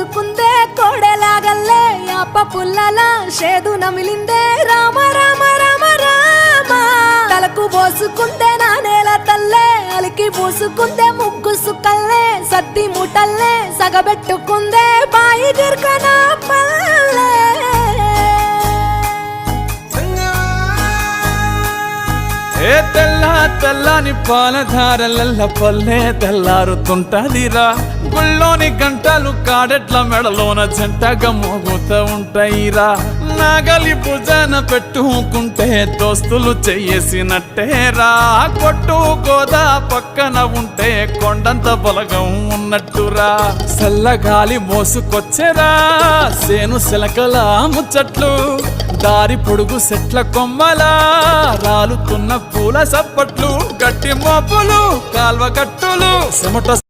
పోసుకుందే కోడెలాగల్లే యాప పుల్లలా షేదు నమిలిందే రామ రామ రామ రామ తలకు పోసుకుందే నా నేల తల్లే అలికి పూసుకుందే ముగ్గు సుక్కల్లే సద్ది ముటల్లే సగబెట్టుకుందే బాయి గిర్కన పల్లె ఏ తెల్ల తెల్లని పాలధారలల్ల పల్లె తెల్లారుతుంటదిరా గుళ్ళోని గంటలు కాడెట్ల మెడలోన జంటగా మోగుతూ ఉంటాయిరా నాగలి భుజాన పెట్టుకుంటే దోస్తులు చెయ్యేసినట్టేరా కొట్టు గోదా పక్కన ఉంటే కొండంత బలగం ఉన్నట్టురా చల్లగాలి మోసుకొచ్చెరా సేను శిలకల ముచ్చట్లు దారి పొడుగు సెట్ల కొమ్మలా రాలుతున్న పూల సప్పట్లు గట్టి మోపులు కాల్వ కట్టులు చెమట